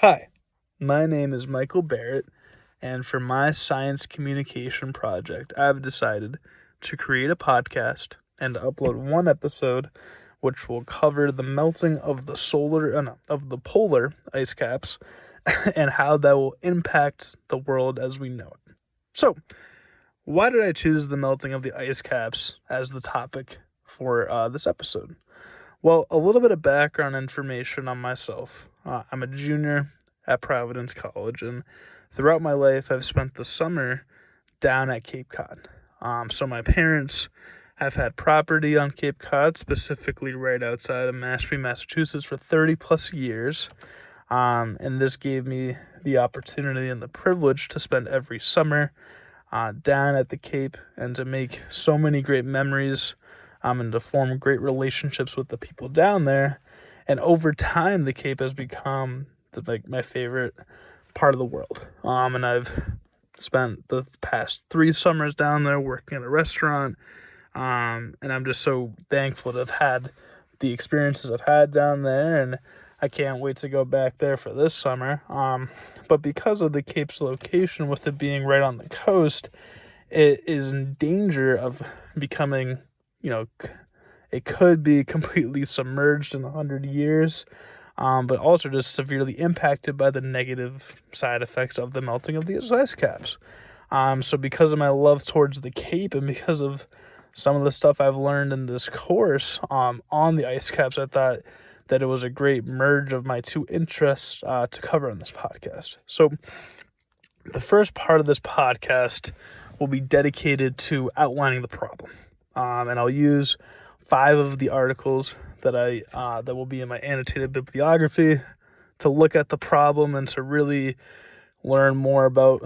Hi, my name is Michael Barrett, and for my science communication project, I've decided to create a podcast and upload one episode which will cover the melting of the polar ice caps and how that will impact the world as we know it. So, why did I choose the melting of the ice caps as the topic for this episode? Well, a little bit of background information on myself. I'm a junior at Providence College, and throughout my life, I've spent the summer down at Cape Cod. So my parents have had property on Cape Cod, specifically right outside of Mashpee, Massachusetts, for 30 plus years. And this gave me the opportunity and the privilege to spend every summer down at the Cape and to make so many great memories and to form great relationships with the people down there. And over time, the Cape has become my favorite part of the world. And I've spent the past 3 summers down there working at a restaurant. And I'm just so thankful to have had the experiences I've had down there, and I can't wait to go back there for this summer. But because of the Cape's location, with it being right on the coast, it is in danger of becoming, it could be completely submerged in 100 years, but also just severely impacted by the negative side effects of the melting of these ice caps. So because of my love towards the Cape and because of some of the stuff I've learned in this course on the ice caps, I thought that it was a great merge of my two interests to cover on this podcast. So the first part of this podcast will be dedicated to outlining the problem. And I'll use 5 of the articles that that will be in my annotated bibliography to look at the problem and to really learn more about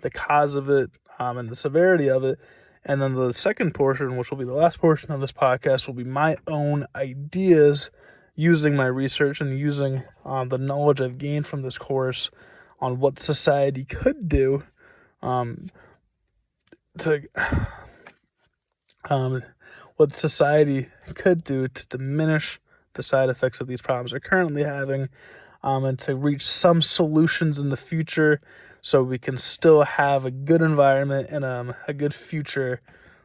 the cause of it and the severity of it. And then the second portion, which will be the last portion of this podcast, will be my own ideas using my research and using the knowledge I've gained from this course on what society could do what society could do to diminish the side effects of these problems they're currently having, and to reach some solutions in the future so we can still have a good environment and a good future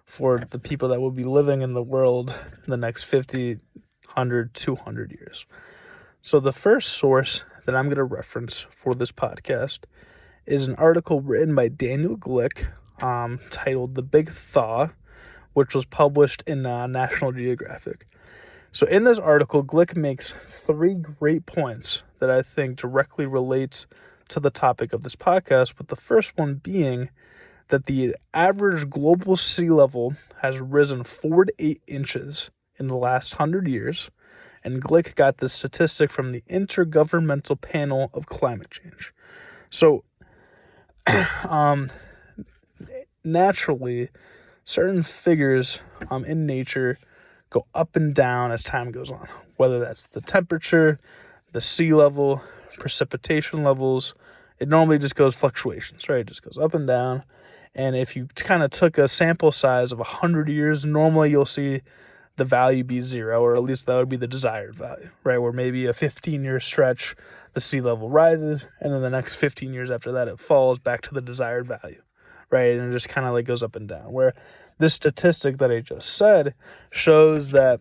for the people that will be living in the world in the next 50, 100, 200 years. So the first source that I'm going to reference for this podcast is an article written by Daniel Glick titled The Big Thaw, which was published in National Geographic. So in this article, Glick makes 3 great points that I think directly relate to the topic of this podcast, with the first one being that the average global sea level has risen 4 to 8 inches in the last 100 years, and Glick got this statistic from the Intergovernmental Panel of Climate Change. So, naturally, certain figures in nature go up and down as time goes on, whether that's the temperature, the sea level, precipitation levels. It normally just goes fluctuations, right? It just goes up and down. And if you kind of took a sample size of 100 years, normally you'll see the value be 0, or at least that would be the desired value, right? Where maybe a 15-year stretch, the sea level rises, and then the next 15 years after that, it falls back to the desired value, right? And it just kind of goes up and down. Where this statistic that I just said shows that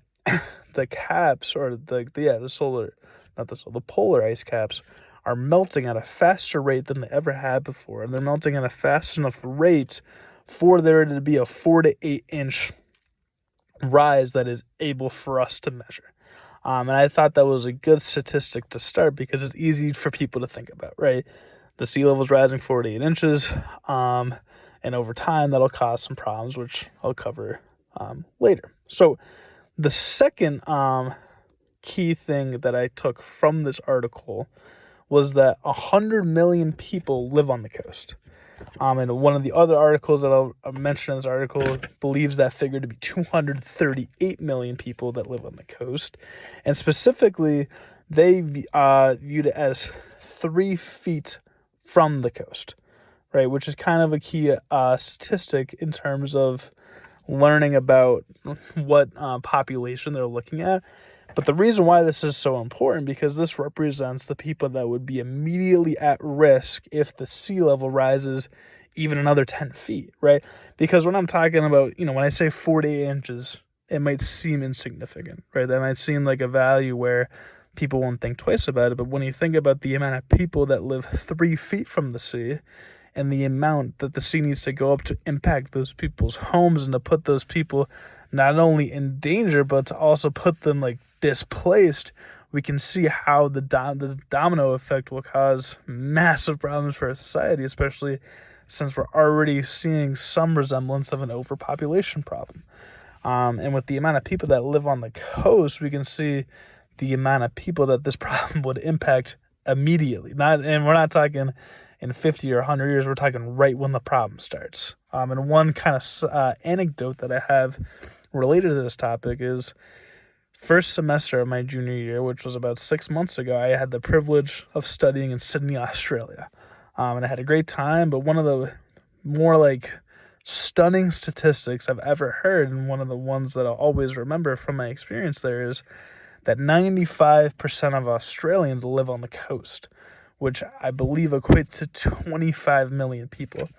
the caps, or the polar ice caps, are melting at a faster rate than they ever had before, and they're melting at a fast enough rate for there to be a 4 to 8 inch rise that is able for us to measure. And I thought that was a good statistic to start because it's easy for people to think about, right? The sea level is rising 4 to 8 inches, and over time that'll cause some problems, which I'll cover later. So the second key thing that I took from this article was that 100 million people live on the coast. And one of the other articles that I'll mention in this article believes that figure to be 238 million people that live on the coast. And specifically, they viewed it as 3 feet from the coast, right? Which is kind of a key statistic in terms of learning about what population they're looking at, But the reason why this is so important, because this represents the people that would be immediately at risk if the sea level rises even another 10 feet, right? Because when I'm talking about, when I say 48 inches, it might seem insignificant, right? That might seem like a value where people won't think twice about it. But when you think about the amount of people that live 3 feet from the sea, and the amount that the sea needs to go up to impact those people's homes and to put those people not only in danger, but to also put them like displaced, we can see how the domino effect will cause massive problems for our society, especially since we're already seeing some resemblance of an overpopulation problem. And with the amount of people that live on the coast, we can see the amount of people that this problem would impact immediately. And we're not talking in 50 or 100 years, we're talking right when the problem starts. And one kind of anecdote that I have related to this topic is first semester of my junior year, which was about 6 months ago, I had the privilege of studying in Sydney, Australia. And I had a great time, but one of the more like stunning statistics I've ever heard, and one of the ones that I'll always remember from my experience there, is that 95% of Australians live on the coast, which I believe equates to 25 million people.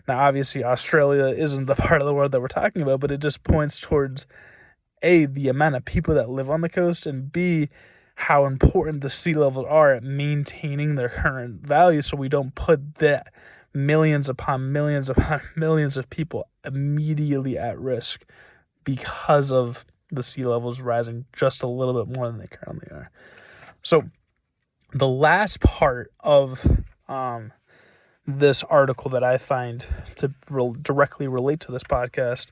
Now, obviously, Australia isn't the part of the world that we're talking about, but it just points towards, A, the amount of people that live on the coast, and B, how important the sea levels are at maintaining their current value so we don't put that millions upon millions upon millions of people immediately at risk because of the sea levels rising just a little bit more than they currently are. So the last part of this article that I find to directly relate to this podcast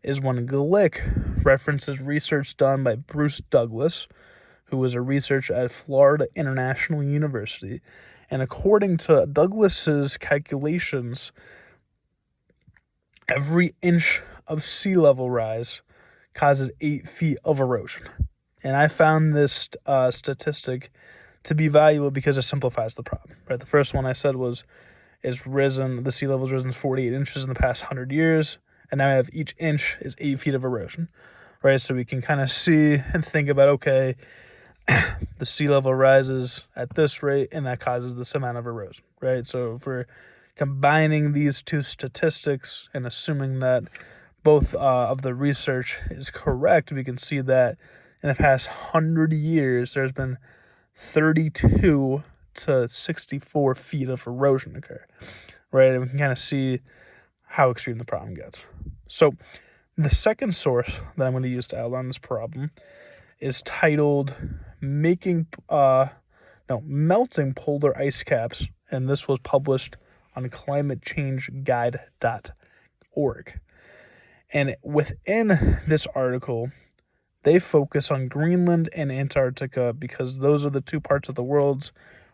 is when Glick references research done by Bruce Douglas, who was a researcher at Florida International University. And according to Douglas's calculations, every inch of sea level rise causes 8 feet of erosion. And I found this statistic to be valuable because it simplifies the problem, right? The first one I said was, the sea level's risen 48 inches in the past 100 years, and now I have each inch is 8 feet of erosion, right? So we can kind of see and think about, okay, the sea level rises at this rate, and that causes this amount of erosion, right? So if we're combining these two statistics and assuming that both of the research is correct, we can see that in the past 100 years, there's been 32 to 64 feet of erosion occur, right? And we can kind of see how extreme the problem gets. So the second source that I'm going to use to outline this problem is titled Melting Polar Ice Caps, and this was published on climatechangeguide.org. And within this article, they focus on Greenland and Antarctica because those are the two parts of the world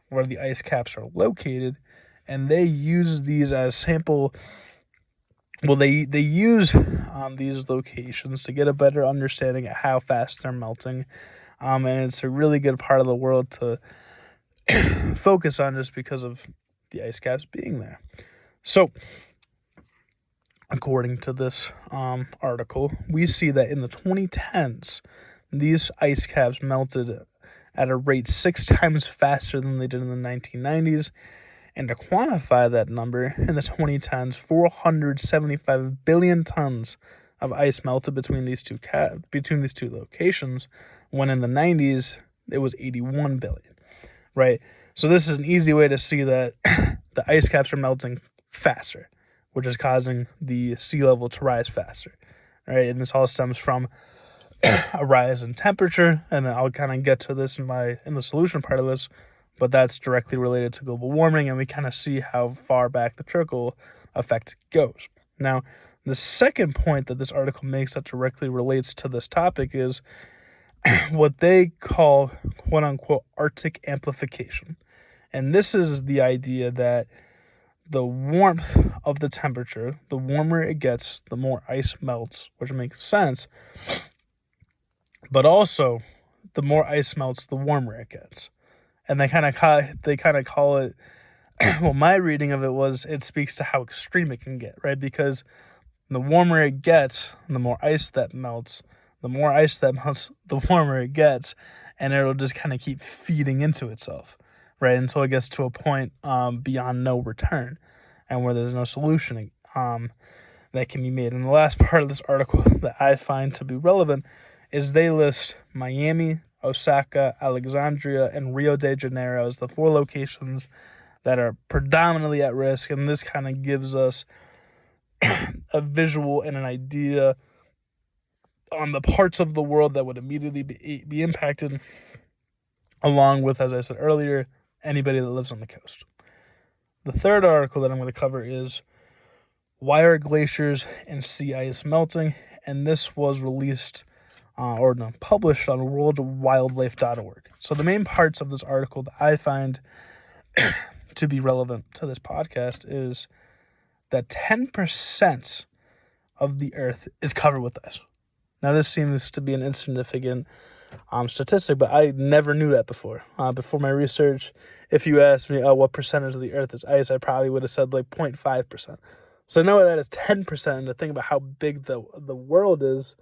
where the ice caps are located, and they use these as sample. Well, they use these locations to get a better understanding of how fast they're melting, and it's a really good part of the world to focus on just because of the ice caps being there. So, according to this article, we see that in the 2010s, these ice caps melted at a rate 6 times faster than they did in the 1990s. And to quantify that number, in the 2010s, 475 billion tons of ice melted between these two locations, when in the 90s, it was 81 billion, right? So this is an easy way to see that the ice caps are melting faster, which is causing the sea level to rise faster, right? And this all stems from a rise in temperature, and I'll kind of get to this in the solution part of this, but that's directly related to global warming, and we kind of see how far back the trickle effect goes. Now, the second point that this article makes that directly relates to this topic is what they call, quote-unquote, Arctic amplification. And this is the idea that the warmth of the temperature, the warmer it gets, the more ice melts, which makes sense. But also, the more ice melts, the warmer it gets. And they kind of call it, well, my reading of it was it speaks to how extreme it can get, right? Because the warmer it gets, the more ice that melts, The more ice that melts, the warmer it gets, and it'll just kind of keep feeding into itself, right, until it gets to a point beyond no return, and where there's no solution that can be made. And the last part of this article that I find to be relevant is they list Miami, Osaka, Alexandria, and Rio de Janeiro as the 4 locations that are predominantly at risk, and this kind of gives us a visual and an idea on the parts of the world that would immediately be impacted, along with, as I said earlier, anybody that lives on the coast. The third article that I'm going to cover is Why Are Glaciers and Sea Ice Melting? And this was published on worldwildlife.org. So the main parts of this article that I find to be relevant to this podcast is that 10% of the Earth is covered with ice. Now, this seems to be an insignificant statistic, but I never knew that before. Before my research, if you asked me, what percentage of the Earth is ice, I probably would have said 0.5%. So I know that is 10%, and to think about how big the world is,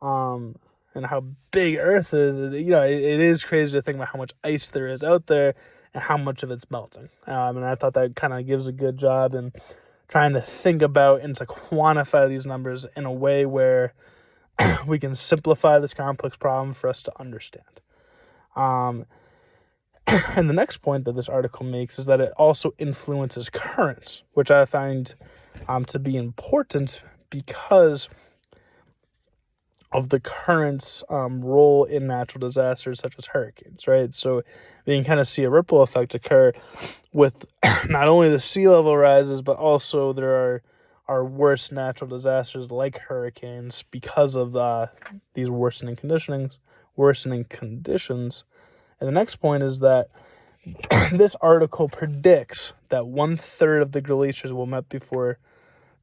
and how big Earth is, it is crazy to think about how much ice there is out there and how much of it's melting. And I thought that kind of gives a good job in trying to think about and to quantify these numbers in a way where we can simplify this complex problem for us to understand. And the next point that this article makes is that it also influences currents, which I find to be important because of the current's role in natural disasters such as hurricanes, right? So you can kind of see a ripple effect occur with not only the sea level rises, but also there are worse natural disasters like hurricanes because of these worsening conditions. And the next point is that this article predicts that 1/3 of the glaciers will melt before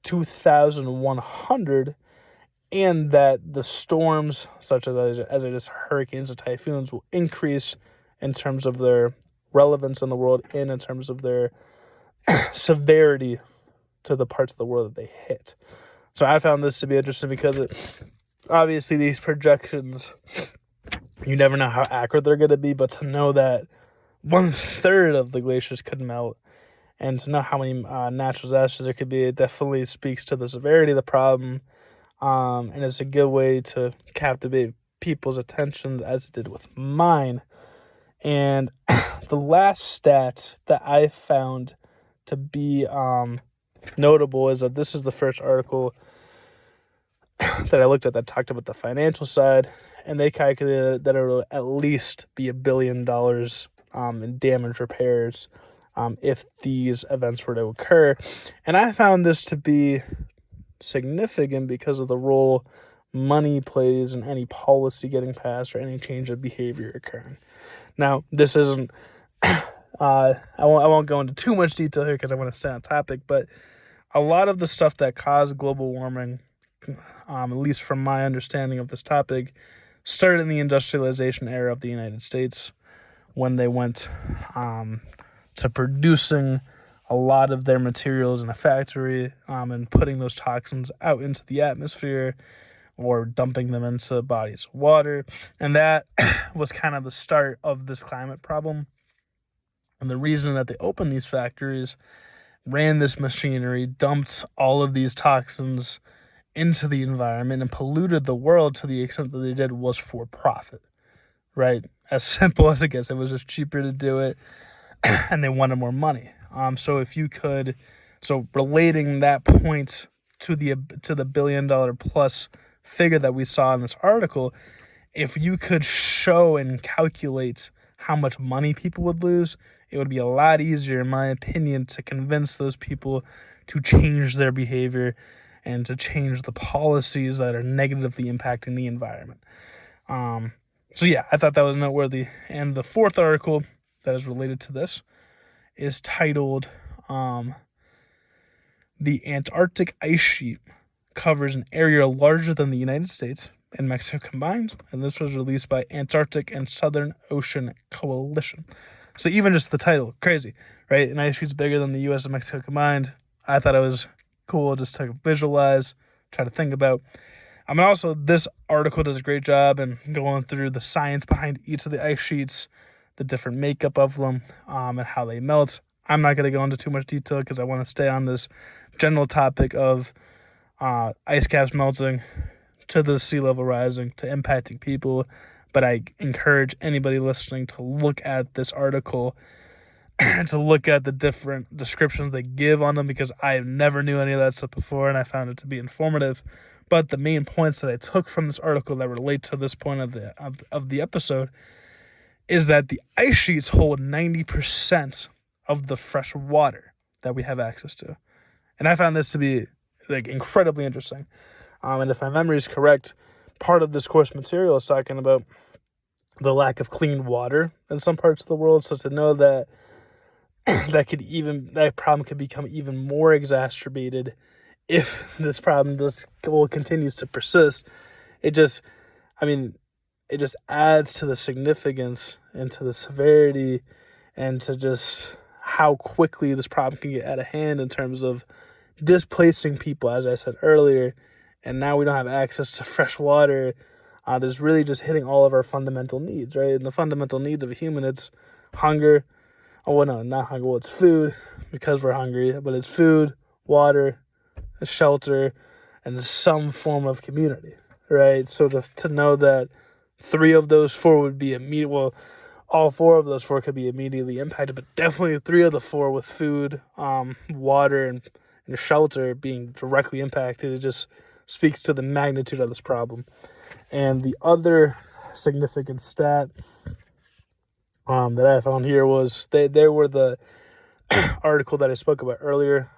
2100, and that the storms, such as I just hurricanes and typhoons, will increase in terms of their relevance in the world and in terms of their severity to the parts of the world that they hit. So I found this to be interesting because obviously these projections, you never know how accurate they're going to be, but to know that 1/3 of the glaciers could melt and to know how many natural disasters there could be, it definitely speaks to the severity of the problem. And it's a good way to captivate people's attention, as it did with mine. And the last stat that I found to be notable is that this is the first article that I looked at that talked about the financial side, and they calculated that it will at least be $1 billion in damage repairs if these events were to occur. And I found this to be significant because of the role money plays in any policy getting passed or any change of behavior occurring. Now, this isn't I won't go into too much detail here because I want to stay on topic, but a lot of the stuff that caused global warming, at least from my understanding of this topic, started in the industrialization era of the United States, when they went to producing a lot of their materials in a factory and putting those toxins out into the atmosphere or dumping them into bodies of water. And that was kind of the start of this climate problem. And the reason that they opened these factories, ran this machinery, dumped all of these toxins into the environment and polluted the world to the extent that they did was for profit, right? As simple as it gets. It was just cheaper to do it and they wanted more money. So relating that point to the $1 billion plus figure that we saw in this article, if you could show and calculate how much money people would lose, it would be a lot easier, in my opinion, to convince those people to change their behavior and to change the policies that are negatively impacting the environment. So yeah, I thought that was noteworthy. And the fourth article that is related to this is titled The Antarctic Ice Sheet Covers an Area Larger than the United States and Mexico Combined, and this was released by Antarctic and Southern Ocean Coalition. So even just the title, crazy, right? An ice sheet's bigger than the U.S. and Mexico combined. I thought it was cool just to visualize, try to think about. I mean, also, this article does a great job in going through the science behind each of the ice sheets, the different makeup of them, and how they melt. I'm not going to go into too much detail because I want to stay on this general topic of ice caps melting to the sea level rising to impacting people. But I encourage anybody listening to look at this article and to look at the different descriptions they give on them, because I never knew any of that stuff before and I found it to be informative. But the main points that I took from this article that relate to this point of the episode is that the ice sheets hold 90% of the fresh water that we have access to. And I found this to be incredibly interesting. And if my memory is correct, part of this course material is talking about the lack of clean water in some parts of the world. So to know that that problem could become even more exacerbated if this problem continues to persist, it just adds to the significance and to the severity and to just how quickly this problem can get out of hand in terms of displacing people, as I said earlier. And now we don't have access to fresh water. There's really just hitting all of our fundamental needs, right? And the fundamental needs of a human, it's hunger. Oh, well, no, not hunger. Well, it's food because we're hungry, but it's food, water, shelter, and some form of community, right? So to know that 3 of those 4 would be immediate, well, all 4 of those 4 could be immediately impacted, but definitely 3 of the 4 with food, water, and shelter being directly impacted, it just speaks to the magnitude of this problem. And the other significant stat that I found here was they were the article that I spoke about earlier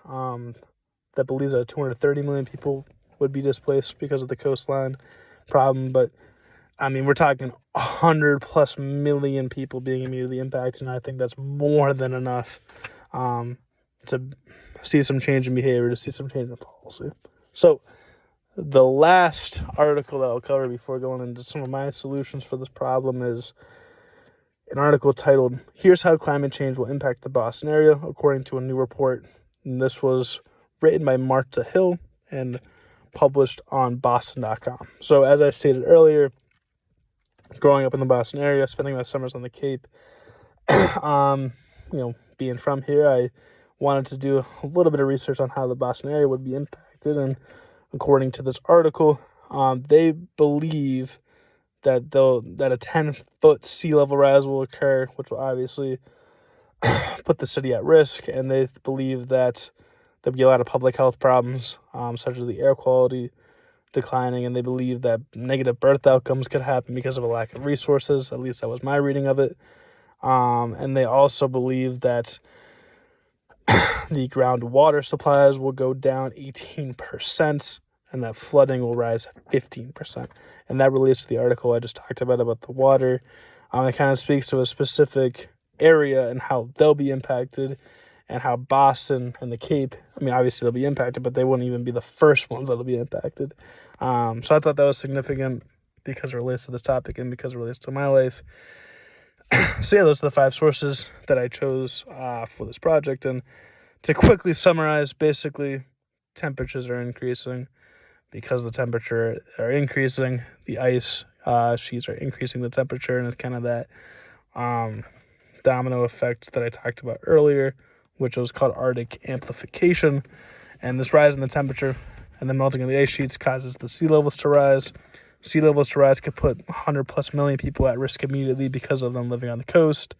that believes that 230 million people would be displaced because of the coastline problem. But I mean, we're talking 100+ million people being immediately impacted, and I think that's more than enough to see some change in behavior, to see some change in policy. So the last article that I'll cover before going into some of my solutions for this problem is an article titled, "Here's How Climate Change Will Impact the Boston Area, According to a New Report." And this was written by Marta Hill and published on Boston.com. So as I stated earlier, growing up in the Boston area, spending my summers on the Cape, being from here, I wanted to do a little bit of research on how the Boston area would be impacted. And according to this article, they believe that a 10-foot sea level rise will occur, which will obviously put the city at risk. And they believe that there'll be a lot of public health problems, such as the air quality declining. And they believe that negative birth outcomes could happen because of a lack of resources. At least that was my reading of it. And they also believe that the groundwater supplies will go down 18%, and that flooding will rise 15%. And that relates to the article I just talked about the water. It kind of speaks to a specific area and how they'll be impacted, and how Boston and the Cape, I mean, obviously they'll be impacted, but they wouldn't even be the first ones that'll be impacted. So I thought that was significant because it relates to this topic and because it relates to my life. So yeah, those are the 5 sources that I chose for this project. And to quickly summarize, basically, temperatures are increasing. Because the temperature are increasing, the ice sheets are increasing the temperature, and it's kind of that domino effect that I talked about earlier, which was called Arctic amplification. And this rise in the temperature and the melting of the ice sheets causes the sea levels to rise. Sea levels to rise could put 100+ million people at risk immediately because of them living on the coast.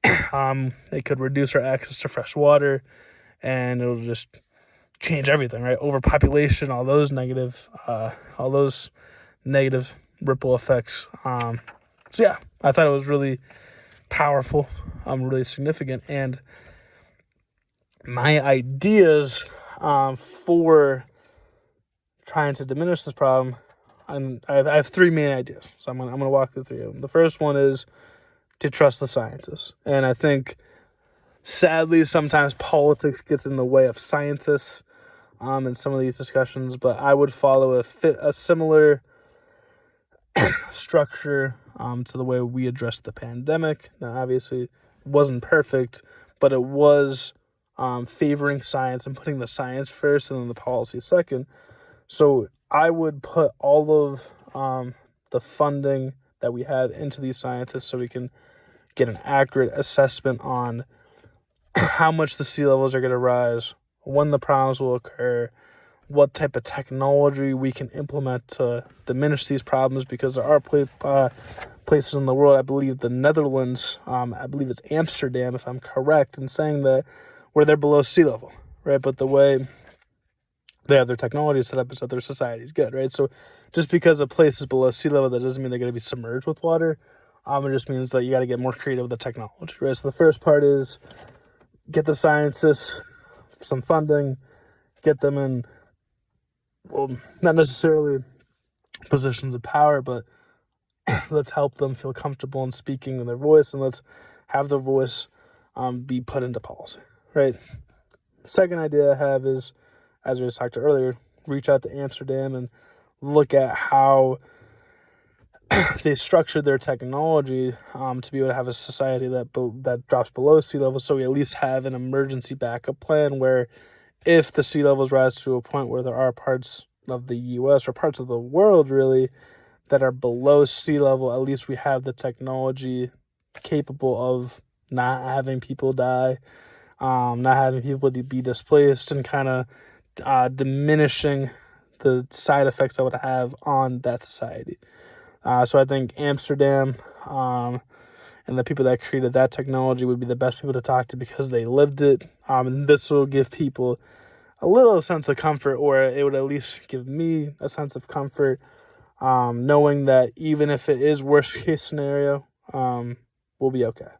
It could reduce our access to fresh water, and it'll just change everything, right? Overpopulation, all those negative ripple effects. So yeah, I thought it was really powerful, really significant, and my ideas for trying to diminish this problem, and I have 3 main ideas. So I'm gonna walk through 3 of them. The first one is to trust the scientists, and I think sadly sometimes politics gets in the way of scientists in some of these discussions, but I would follow a similar structure to the way we addressed the pandemic. Now, obviously, it wasn't perfect, but it was favoring science and putting the science first and then the policy second. So I would put all of the funding that we have into these scientists so we can get an accurate assessment on how much the sea levels are going to rise, when the problems will occur, what type of technology we can implement to diminish these problems, because there are places in the world, I believe the Netherlands, I believe it's Amsterdam, if I'm correct in saying that, where they're below sea level, right? But the way they have their technology set up is that their society is good, right? So just because a place is below sea level, that doesn't mean they're going to be submerged with water. It just means that you got to get more creative with the technology, right? So the first part is get the scientists some funding, get them in, well, not necessarily positions of power, but let's help them feel comfortable in speaking in their voice, and let's have their voice be put into policy, right? Second idea I have is, as we just talked about earlier, reach out to Amsterdam and look at how they structured their technology to be able to have a society that drops below sea level, so we at least have an emergency backup plan where if the sea levels rise to a point where there are parts of the U.S. or parts of the world really that are below sea level, at least we have the technology capable of not having people die, not having people be displaced, and kind of diminishing the side effects that would have on that society. So I think Amsterdam and the people that created that technology would be the best people to talk to because they lived it. And this will give people a little sense of comfort, or it would at least give me a sense of comfort, knowing that even if it is worst case scenario, we'll be okay.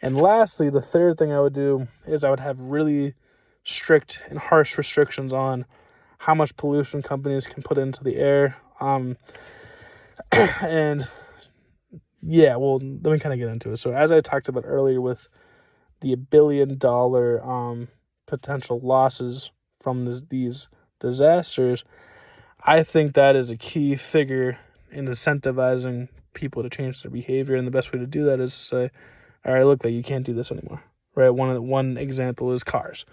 And lastly, the third thing I would do is I would have really strict and harsh restrictions on how much pollution companies can put into the air. And yeah, well, let me kind of get into it. So as I talked about earlier with the $1 billion potential losses from these disasters, I think that is a key figure in incentivizing people to change their behavior. And the best way to do that is to say, all right, look, like you can't do this anymore, right? One example is cars.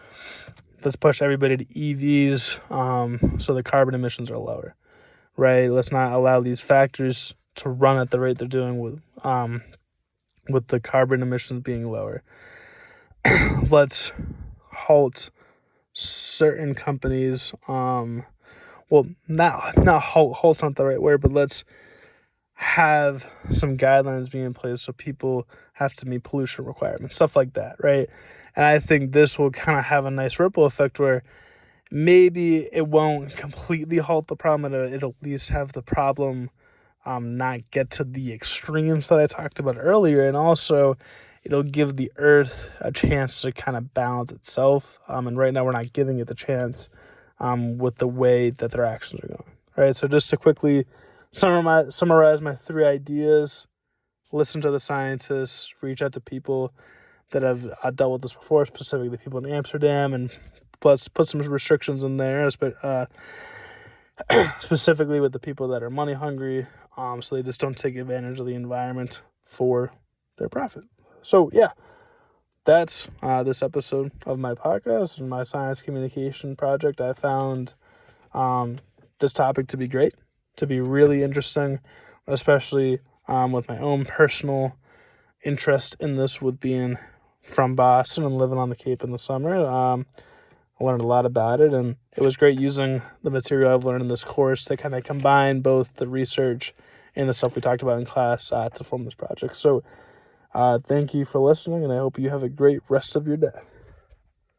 Let's push everybody to EVs so the carbon emissions are lower, right? Let's not allow these factories to run at the rate they're doing with the carbon emissions being lower. Let's halt certain companies. Well, not halt's not the right word, but let's have some guidelines being in place so people have to meet pollution requirements, stuff like that, right? And I think this will kind of have a nice ripple effect where maybe it won't completely halt the problem, but it'll at least have the problem not get to the extremes that I talked about earlier. And also, it'll give the earth a chance to kind of balance itself. And right now, we're not giving it the chance with the way that their actions are going. Right. So just to quickly summarize my 3 ideas: listen to the scientists, reach out to people that have dealt with this before, specifically the people in Amsterdam, and plus put some restrictions in there, specifically with the people that are money hungry, so they just don't take advantage of the environment for their profit. So yeah, that's this episode of my podcast and my science communication project. I found this topic to be great, to be really interesting, especially with my own personal interest in this, with being from Boston and living on the Cape in the summer. I learned a lot about it, and it was great using the material I've learned in this course to kind of combine both the research and the stuff we talked about in class to form this project. So thank you for listening, and I hope you have a great rest of your day.